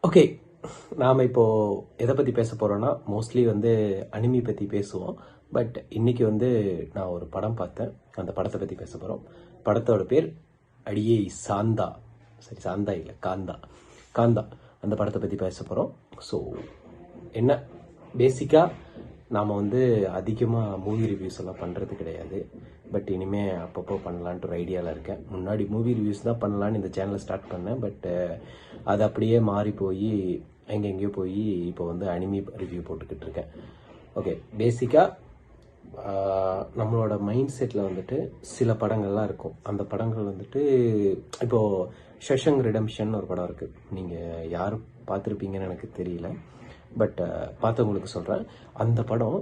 Okay, நாம் இப்போது எதை பற்றி பேச போகிறோன்னா மோஸ்ட்லி வந்து அனிமி பற்றி பேசுவோம். பட் இன்றைக்கி வந்து நான் ஒரு படம் பார்த்தேன். அந்த படத்தை பற்றி பேச போகிறோம். படத்தோட பேர் அடியே சாந்தா. சரி, சாந்தா இல்லை, காந்தா. காந்தா அந்த படத்தை பற்றி பேச போகிறோம். ஸோ என்ன, பேசிக்காக நாம் வந்து அதிகமாக மூவி ரிவ்யூஸ் எல்லாம் பண்ணுறது கிடையாது. பட் இனிமேல் அப்பப்போ பண்ணலான்ட்டு ஒரு ஐடியாவில் இருக்கேன். முன்னாடி மூவி ரிவ்யூஸ் தான் பண்ணலான்னு இந்த சேனலை ஸ்டார்ட் பண்ணேன். பட் அது அப்படியே மாறி போய் எங்கெங்கேயோ போய் இப்போ வந்து அனிமி ரிவ்யூ போட்டுக்கிட்டு இருக்கேன். ஓகே, பேசிக்காக நம்மளோட மைண்ட் செட்டில் வந்துட்டு சில படங்கள்லாம் இருக்கும். அந்த படங்கள் வந்துட்டு இப்போது ஷஷங் ரிடம்ஷன் ஒரு படம் இருக்குது. நீங்கள் யாரும் பார்த்துருப்பீங்கன்னு எனக்கு தெரியல. பட் பார்த்தவங்களுக்கு சொல்கிறேன். அந்த படம்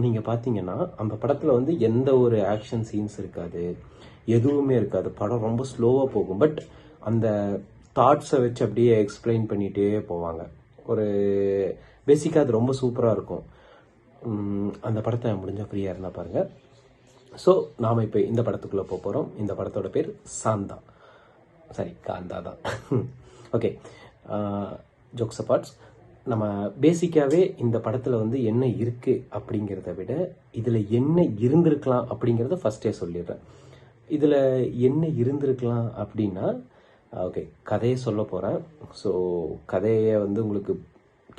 நீங்கள் பார்த்தீங்கன்னா அந்த படத்தில் வந்து எந்த ஒரு ஆக்ஷன் சீன்ஸ் இருக்காது, எதுவுமே இருக்காது. படம் ரொம்ப ஸ்லோவாக போகும். பட் அந்த தாட்ஸை வச்சு அப்படியே எக்ஸ்பிளைன் பண்ணிகிட்டே போவாங்க. ஒரு பேசிக்காக அது ரொம்ப சூப்பராக இருக்கும். அந்த படத்தை முடிஞ்சால் ஃப்ரீயாக இருந்தால் பாருங்கள். ஸோ நாம் இப்போ இந்த படத்துக்குள்ளே போக போகிறோம். இந்த படத்தோட பேர் சாந்தா. சரி, காந்தா தான். Okay, jokes apart. நம்ம பேசிக்காகவே இந்த படத்தில் வந்து என்ன இருக்குது அப்படிங்கிறத விட இதில் என்ன இருந்திருக்கலாம் அப்படிங்கிறத ஃபஸ்ட்டே சொல்லிடுறேன். இதில் என்ன இருந்திருக்கலாம் அப்படின்னா, ஓகே, கதையை சொல்ல போகிறேன். ஸோ கதையை வந்து உங்களுக்கு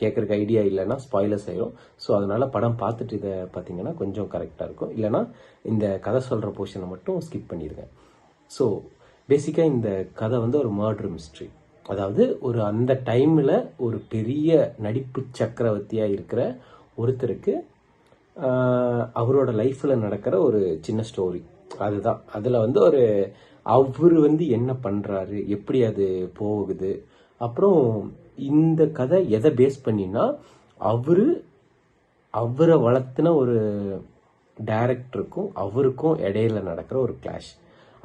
கேட்குறக்கு ஐடியா இல்லைன்னா ஸ்பாய்லர்ஸ் ஆயிடும். ஸோ அதனால் படம் பார்த்துட்டு இதை பார்த்தீங்கன்னா கொஞ்சம் கரெக்டாக இருக்கும். இல்லைனா இந்த கதை சொல்கிற போர்ஷனை மட்டும் ஸ்கிப் பண்ணிடுங்க. ஸோ பேசிக்காக இந்த கதை வந்து ஒரு மர்டர் மிஸ்ட்ரி. அதாவது ஒரு அந்த டைமில் ஒரு பெரிய நடிப்பு சக்கரவர்த்தியாக இருக்கிற ஒருத்தருக்கு அவரோட லைஃப்பில் நடக்கிற ஒரு சின்ன ஸ்டோரி அதுதான். அதில் வந்து அவர் வந்து என்ன பண்ணுறாரு, எப்படி அது போகுது. அப்புறம் இந்த கதை எதை பேஸ் பண்ணினா அவரை வளர்த்துன ஒரு டைரக்டருக்கும் அவருக்கும் இடையில நடக்கிற ஒரு கிளாஷ்.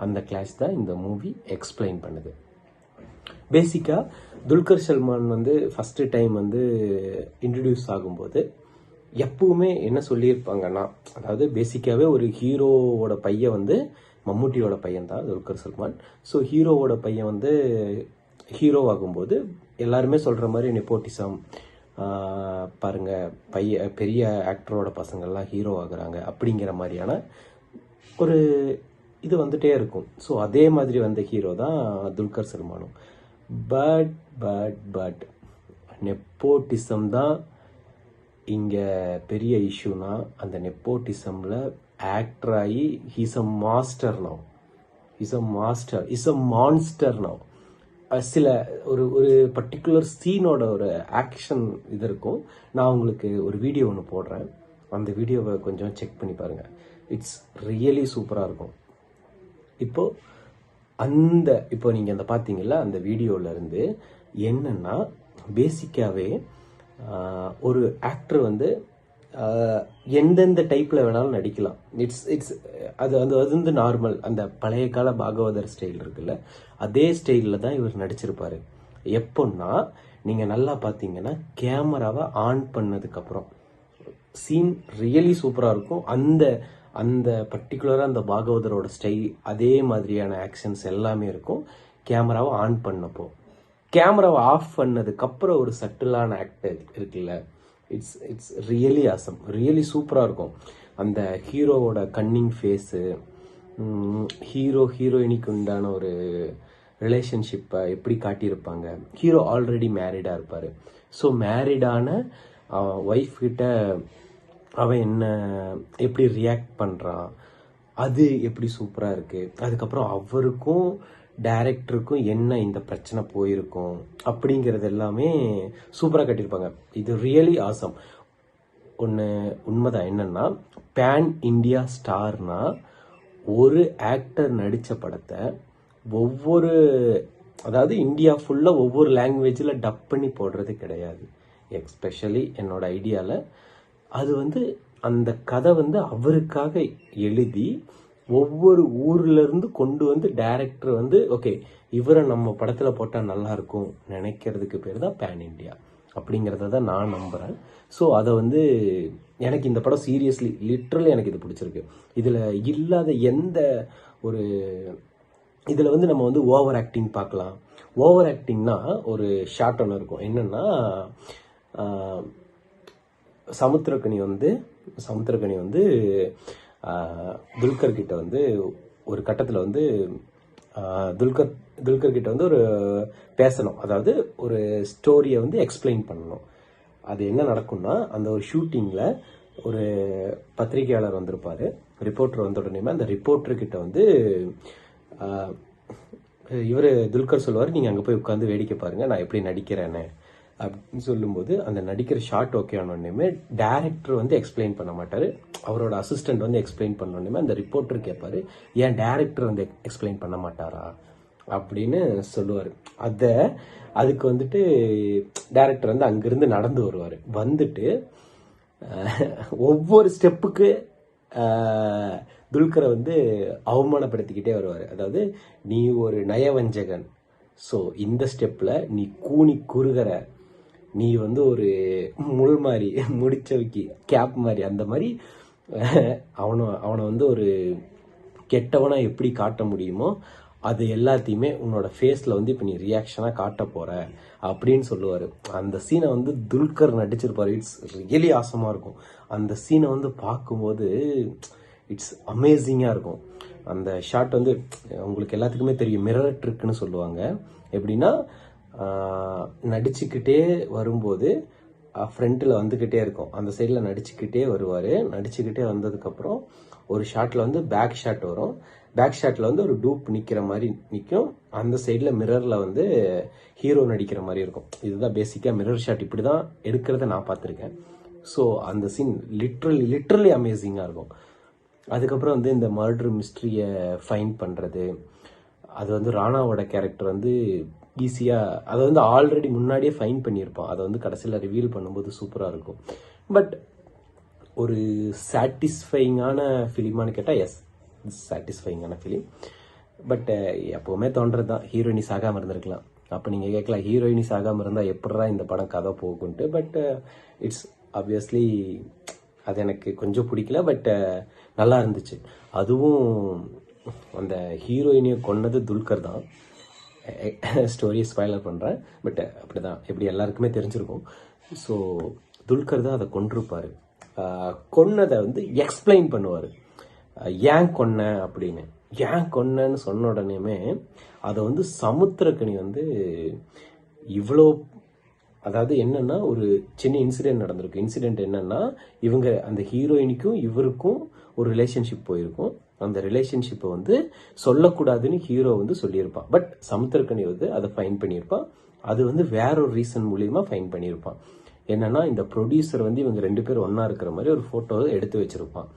அந்த கிளாஷ் தான் இந்த மூவி எக்ஸ்பிளைன் பண்ணுது. பேசிக்காக துல்கர் சல்மான் வந்து ஃபஸ்ட்டு டைம் வந்து இன்ட்ரடியூஸ் ஆகும்போது எப்பவுமே என்ன சொல்லியிருப்பாங்கன்னா, அதாவது பேசிக்காகவே ஒரு ஹீரோவோட பையன் வந்து மம்முட்டியோட பையன் தான் துல்கர் சல்மான். ஸோ ஹீரோவோட பையன் வந்து ஹீரோ ஆகும்போது எல்லாருமே சொல்கிற மாதிரி நெப்போட்டிசம் பாருங்கள், பெரிய ஆக்டரோட பசங்கள்லாம் ஹீரோ ஆகுறாங்க அப்படிங்கிற மாதிரியான ஒரு இது வந்துட்டே இருக்கும். ஸோ அதே மாதிரி வந்த ஹீரோ தான் துல்கர் சல்மானும். பட் நெப்போட்டிசம் தான் இங்கே பெரிய இஷ்யூனா, அந்த நெப்போட்டிசமில் ஆக்டர் ஆகி ஹீஸ் அ மாஸ்டர் நவ். சில ஒரு பர்டிகுலர் சீனோட ஒரு ஆக்ஷன் இது இருக்கும். நான் உங்களுக்கு ஒரு வீடியோ ஒன்று போடுறேன். அந்த வீடியோவை கொஞ்சம் செக் பண்ணி பாருங்கள். இட்ஸ் ரியலி சூப்பராக இருக்கும். இப்போ நீங்கள் அந்த பார்த்தீங்களா, அந்த வீடியோவிலேருந்து என்னென்னா பேசிக்காகவே ஒரு ஆக்டர் வந்து எந்தெந்த டைப்பில் வேணாலும் நடிக்கலாம். அது வந்து நார்மல் அந்த பழைய கால பாகவதர் ஸ்டைல் இருக்குல்ல, அதே ஸ்டைலில் தான் இவர் நடிச்சிருப்பார். எப்போன்னா நீங்கள் நல்லா பார்த்தீங்கன்னா கேமராவை ஆன் பண்ணதுக்கப்புறம் சீன் ரியலி சூப்பராக இருக்கும். அந்த பர்டிகுலராக அந்த பாகவதரோட ஸ்டைல் அதே மாதிரியான ஆக்ஷன்ஸ் எல்லாமே இருக்கும். கேமராவை ஆன் பண்ணப்போ, கேமராவை ஆஃப் பண்ணதுக்கப்புறம் ஒரு சட்டிலான ஆக்டர் இருக்குல்ல, இட்ஸ் ரியலி ஆசம், ரியலி சூப்பராக இருக்கும். அந்த ஹீரோவோட கன்னிங் ஃபேஸு, ஹீரோயினிக்கு உண்டான ஒரு ரிலேஷன்ஷிப்பை எப்படி காட்டியிருப்பாங்க. ஹீரோ ஆல்ரெடி மேரிடாக இருப்பார். ஸோ மேரிடான ஒய்ஃப் கிட்ட அவன் எப்படி ரியாக்ட் பண்ணுறான், அது எப்படி சூப்பராக இருக்குது. அதுக்கப்புறம் அவருக்கும் டைரக்டருக்கும் என்ன இந்த பிரச்சனை போயிருக்கும் அப்படிங்கிறது எல்லாமே சூப்பராக கட்டியிருப்பாங்க. இது ரியலி ஆசம். உண்மைதான் என்னென்னா, பேன் இண்டியா ஸ்டார்னா ஒரு ஆக்டர் நடித்த படத்தை அதாவது இந்தியா ஃபுல்லாக ஒவ்வொரு லாங்குவேஜில் டப் பண்ணி போடுறது கிடையாது. எஸ்பெஷலி என்னோட ஐடியாவில் அது வந்து அந்த கதை வந்து அவருக்காக எழுதி ஒவ்வொரு ஊர்லேருந்து கொண்டு வந்து டைரக்டர் வந்து ஓகே இவரை நம்ம படத்தில் போட்டால் நல்லாயிருக்கும் நினைக்கிறதுக்கு பேர் தான் பேன் இண்டியா அப்படிங்கிறத தான் நான் நம்புகிறேன். ஸோ அதை வந்து எனக்கு இந்த படம் சீரியஸ்லி லிட்ரலி எனக்கு இது பிடிச்சிருக்கு. இதில் இல்லாத எந்த ஒரு இதில் வந்து நம்ம வந்து ஓவர் ஆக்டிங் பார்க்கலாம், ஓவர் ஆக்டிங்னா ஒரு ஷார்ட் ஒன்று இருக்கும். என்னென்னா சமுத்திரக்கனி வந்து துல்கர் கிட்ட வந்து ஒரு கட்டத்தில் வந்து துல்கர் கிட்ட வந்து ஒரு பேசணும், அதாவது ஒரு ஸ்டோரியை வந்து எக்ஸ்பிளைன் பண்ணணும். அது என்ன நடக்கும்னா, அந்த ஒரு ஷூட்டிங்கில் ஒரு பத்திரிகையாளர் வந்திருப்பார். ரிப்போர்ட்டர் வந்த உடனே அந்த ரிப்போர்ட்டர்கிட்ட வந்து இவர் துல்கர் சொல்லுவார், நீங்கள் அங்கே போய் உட்காந்து வேடிக்கை பாருங்கள், நான் எப்படி நடிக்கிறேன்னு அப்படின்னு சொல்லும்போது, அந்த நடிக்கிற ஷார்ட் ஓகே ஆனோடனே டேரக்டர் வந்து எக்ஸ்பிளைன் பண்ண மாட்டார், அவரோட அசிஸ்டன்ட் வந்து எக்ஸ்பிளைன் பண்ணோடனே அந்த ரிப்போர்ட்டர் கேட்பார், ஏன் டேரக்டர் வந்து எக்ஸ்பிளைன் பண்ண மாட்டாரா அப்படின்னு சொல்லுவார். அதுக்கு வந்துட்டு டேரக்டர் வந்து அங்கிருந்து நடந்து வருவார். வந்துட்டு ஒவ்வொரு ஸ்டெப்புக்கு துல்கரை வந்து அவமானப்படுத்திக்கிட்டே வருவார். அதாவது, நீ ஒரு நயவஞ்சகன், ஸோ இந்த ஸ்டெப்பில் நீ கூனி குறுகிற, நீ வந்து ஒரு முள் மாதிரி முடிச்சவைக்கு கேப் மாதிரி, அந்த மாதிரி அவனை வந்து ஒரு கெட்டவனா எப்படி காட்ட முடியுமோ அது எல்லாத்தையுமே உன்னோட ஃபேஸில் வந்து இப்போ நீ ரியாக்ஷனாக காட்ட போகிற அப்படின்னு சொல்லுவார். அந்த சீனை வந்து துல்கர் நடிச்சிருப்பார். இட்ஸ் ரியலி ஆசமாக இருக்கும். அந்த சீனை வந்து பார்க்கும்போது இட்ஸ் அமேசிங்காக இருக்கும். அந்த ஷாட் வந்து உங்களுக்கு எல்லாத்துக்குமே தெரியும், மிரர் ட்ரிக்குன்னு சொல்லுவாங்க. எப்படின்னா, நடிச்சுக்கிட்டே வரும்போது ஃப்ரண்ட்டில் வந்துக்கிட்டே இருக்கும், அந்த சைடில் நடிச்சுக்கிட்டே வருவார். நடிச்சுக்கிட்டே வந்ததுக்கப்புறம் ஒரு ஷாட்டில் வந்து பேக் ஷாட் வரும். பேக் ஷாட்டில் வந்து ஒரு டூப் நிற்கிற மாதிரி நிற்கும். அந்த சைடில் மிரரில் வந்து ஹீரோ நடிக்கிற மாதிரி இருக்கும். இதுதான் பேசிக்காக மிரர் ஷாட். இப்படி தான் எடுக்கிறத நான் பார்த்துருக்கேன். ஸோ அந்த சீன் லிட்ரலி அமேசிங்காக இருக்கும். அதுக்கப்புறம் வந்து இந்த மர்டர் மிஸ்ட்ரியை ஃபைண்ட் பண்ணுறது, அது வந்து ராணாவோட கேரக்டர் வந்து ஈஸியாக அதை வந்து ஆல்ரெடி முன்னாடியே ஃபைன் பண்ணியிருப்பான். அதை வந்து கடைசியில் ரிவீல் பண்ணும்போது சூப்பராக இருக்கும். பட் ஒரு சாட்டிஸ்ஃபைங்கான ஃபிலிமானு கேட்டால் எஸ், சாட்டிஸ்ஃபைங்கான ஃபிலிம். பட் எப்போவுமே தோன்றது தான், ஹீரோயினி சாகாமல் இருந்திருக்கலாம். அப்போ நீங்கள் கேட்கலாம், ஹீரோயினி சாகாமல் இருந்தால் எப்படிதான் இந்த படம் கதை போகுன்ட்டு. பட் இட்ஸ் ஆப்வியஸ்லி அது எனக்கு கொஞ்சம் பிடிக்கல. பட் நல்லா இருந்துச்சு. அதுவும் அந்த ஹீரோயினியை கொன்னது துல்கர் தான். ஸ்டோரியை ஸ்பாய்லர் பண்ணுறேன், பட் அப்படி தான், எப்படி எல்லாருக்குமே தெரிஞ்சிருக்கும். ஸோ துல்கர் தான் அதை கொன்றிருப்பார். கொன்னதை வந்து எக்ஸ்பிளைன் பண்ணுவார், ஏன் கொன்ன அப்படின்னு. ஏன் கொன்னன்னு சொன்ன உடனேமே அதை வந்து சமுத்திரக்கனி வந்து இவ்வளோ, அதாவது என்னன்னா, ஒரு சின்ன இன்சிடென்ட் நடந்திருக்கு. இன்சிடென்ட் என்னன்னா, இவங்க அந்த ஹீரோயினிக்கும் இவருக்கும் ஒரு ரிலேஷன்ஷிப் போயிருக்கும். அந்த ரிலேஷன்ஷிப்பை வந்து சொல்லக்கூடாதுன்னு ஹீரோ வந்து சொல்லியிருப்பான். பட் சமுத்திரக்கனி வந்து அதை ஃபைன் பண்ணியிருப்பான். அது வந்து வேற ஒரு ரீசன் மூலியமா ஃபைன் பண்ணியிருப்பான். என்னன்னா, இந்த ப்ரொடியூசர் வந்து இவங்க 2 பேரும் ஒன்னா இருக்கிற மாதிரி ஒரு ஃபோட்டோவை எடுத்து வச்சிருப்பான்.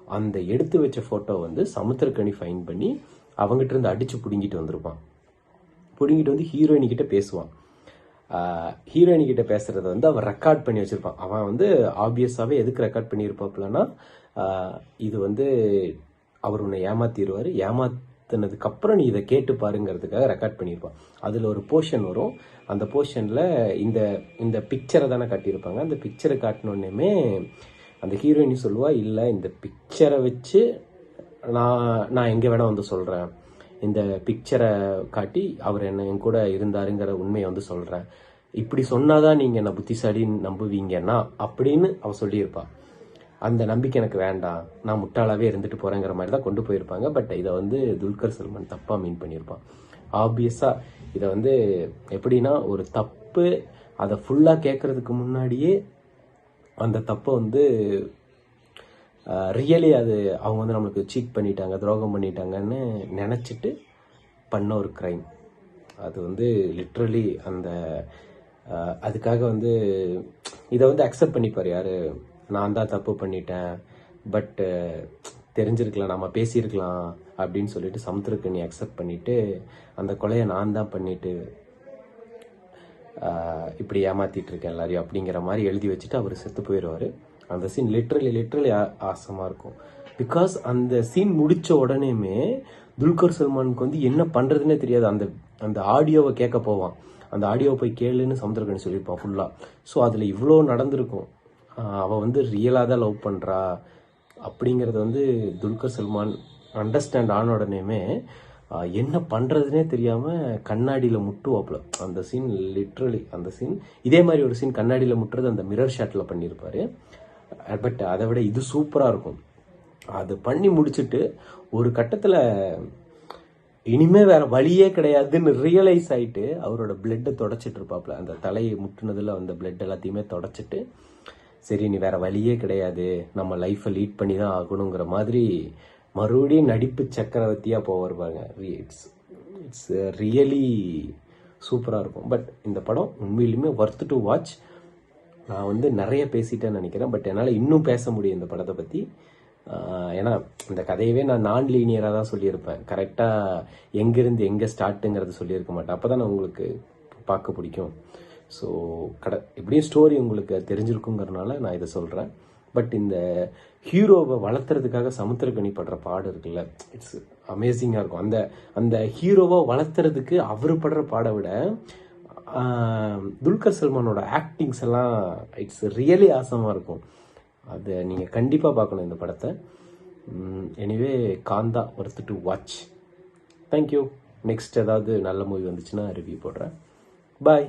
அந்த எடுத்து வச்ச ஃபோட்டோ வந்து சமுத்திரக்கனி ஃபைன் பண்ணி அவங்ககிட்ட இருந்து அடிச்சு பிடுங்கிட்டு வந்திருப்பான். பிடுங்கிட்டு வந்து ஹீரோயினி கிட்ட பேசுவான். ஹீரோயினி கிட்ட பேசுறத வந்து அவன் ரெக்கார்ட் பண்ணி வச்சிருப்பான். அவன் வந்து ஆப்வியஸாவே எதுக்கு ரெக்கார்ட் பண்ணியிருப்பாப்லன்னா, இது வந்து அவர் உன்னை ஏமாத்திடுவார், ஏமாத்தினதுக்கு அப்புறம் நீ இதை கேட்டு பாருங்கிறதுக்காக ரெக்கார்ட் பண்ணியிருப்பான். அதில் ஒரு போர்ஷன் வரும். அந்த போர்ஷனில் இந்த பிக்சரை தானே காட்டியிருப்பாங்க. அந்த பிக்சரை காட்டினோடனே அந்த ஹீரோயினி சொல்லுவா, இல்லை இந்த பிக்சரை வச்சு நான் எங்கே வேணால் வந்து சொல்கிறேன், இந்த பிக்சரை காட்டி அவர் என் கூட இருந்தாருங்கிற உண்மையை வந்து சொல்கிறேன், இப்படி சொன்னாதான் நீங்கள் என்ன புத்திசாலின்னு நம்புவீங்கன்னா அப்படின்னு அவள் சொல்லியிருப்பாள். அந்த நம்பிக்கை எனக்கு வேண்டாம், நான் முட்டாளாவே இருந்துட்டு போகிறேங்கிற மாதிரி தான் கொண்டு போயிருப்பாங்க. பட் இதை வந்து துல்கர் சல்மான் தப்பாக மீன் பண்ணியிருப்பான். ஆப்வியஸாக இதை வந்து எப்படின்னா, ஒரு தப்பு அதை ஃபுல்லாக கேட்குறதுக்கு முன்னாடியே அந்த தப்பை வந்து ரியலி அது அவங்க வந்து நம்மளுக்கு சீட் பண்ணிட்டாங்க, துரோகம் பண்ணிட்டாங்கன்னு நினச்சிட்டு பண்ண ஒரு க்ரைம். அது வந்து லிட்ரலி அந்த அதுக்காக வந்து இதை வந்து அக்செப்ட் பண்ணிப்பார். யார், நான் தான் தப்பு பண்ணிட்டேன், பட் தெரிஞ்சிருக்கலாம், நம்ம பேசியிருக்கலாம் அப்படின்னு சொல்லிட்டு சமுத்திரக்கனி அக்செப்ட் பண்ணிவிட்டு அந்த கொலையை நான் தான் பண்ணிட்டு இப்படி ஏமாத்திட்டு இருக்கேன் எல்லாரையும் அப்படிங்கிற மாதிரி எழுதி வச்சுட்டு அவர் செத்து போயிடுவார். அந்த சீன் லிட்ரலி ஆசமாக இருக்கும். பிகாஸ் அந்த சீன் முடித்த உடனேமே துல்கர் சல்மானுக்கு வந்து என்ன பண்ணுறதுன்னே தெரியாது. அந்த ஆடியோவை கேட்க போவான். அந்த ஆடியோவை போய் கேளுன்னு சமுத்திரக்கனி சொல்லியிருப்பான் ஃபுல்லாக. ஸோ அதில் இவ்வளோ நடந்திருக்கும். அவள் வந்து ரியலாக தான் லவ் பண்ணுறா அப்படிங்கிறத வந்து துல்கர் சல்மான் அண்டர்ஸ்டாண்ட் ஆன உடனேமே என்ன பண்ணுறதுனே தெரியாமல் கண்ணாடியில் முட்டுவாப்புல. அந்த சீன் லிட்ரலி அந்த சீன் இதே மாதிரி ஒரு சீன் கண்ணாடியில் முட்டுறது அந்த மிரர் ஷாட்டில் பண்ணியிருப்பாரு. பட் அதை விட இது சூப்பராக இருக்கும். அது பண்ணி முடிச்சுட்டு ஒரு கட்டத்தில் இனிமே வேற வழியே கிடையாதுன்னு ரியலைஸ் ஆகிட்டு அவரோட பிளட்டை தொடச்சிட்டு இருப்பாப்புல. அந்த தலையை முட்டுனதில் அந்த பிளட் எல்லாத்தையுமே தொடச்சிட்டு, சரி நீ வேற வழியே கிடையாது, நம்ம லைஃப்பை லீட் பண்ணி தான் ஆகணுங்கிற மாதிரி மறுபடியும் நடிப்பு சக்கரவர்த்தியாக போவாருப்பாங்க. இட்ஸ் இட்ஸ் ரியலி சூப்பராக இருக்கும். பட் இந்த படம் உண்மையிலுமே ஒர்த் டு வாட்ச். நான் வந்து நிறைய பேசிட்டேன்னு நினைக்கிறேன். பட் என்னால் இன்னும் பேச முடியும் இந்த படத்தை பற்றி. ஏன்னா இந்த கதையவே நான் லீனியராக தான் சொல்லியிருப்பேன். கரெக்டாக எங்கேருந்து எங்கே ஸ்டார்ட்டுங்கிறது சொல்லியிருக்க மாட்டேன். அப்போ தான் உங்களுக்கு பார்க்க பிடிக்கும். ஸோ எப்படியும் ஸ்டோரி உங்களுக்கு தெரிஞ்சிருக்குங்கிறனால நான் இதை சொல்கிறேன். பட் இந்த ஹீரோவை வளர்த்துறதுக்காக சமுத்திரக்கனி படுற பாடு இருக்குல்ல, இட்ஸ் அமேசிங்காக இருக்கும். அந்த அந்த ஹீரோவை வளர்த்துறதுக்கு அவர் படுற பாடை விட துல்கர் சல்மானோட ஆக்டிங்ஸ் எல்லாம் இட்ஸ் ரியலி ஆசமாக இருக்கும். அதை நீங்கள் கண்டிப்பாக பார்க்கணும் இந்த படத்தை. Anyway Kaantha worth to watch. Thank you. Next ஏதாவது நல்ல மூவி வந்துச்சுன்னா ரிவ்யூ போடுறேன். பாய்.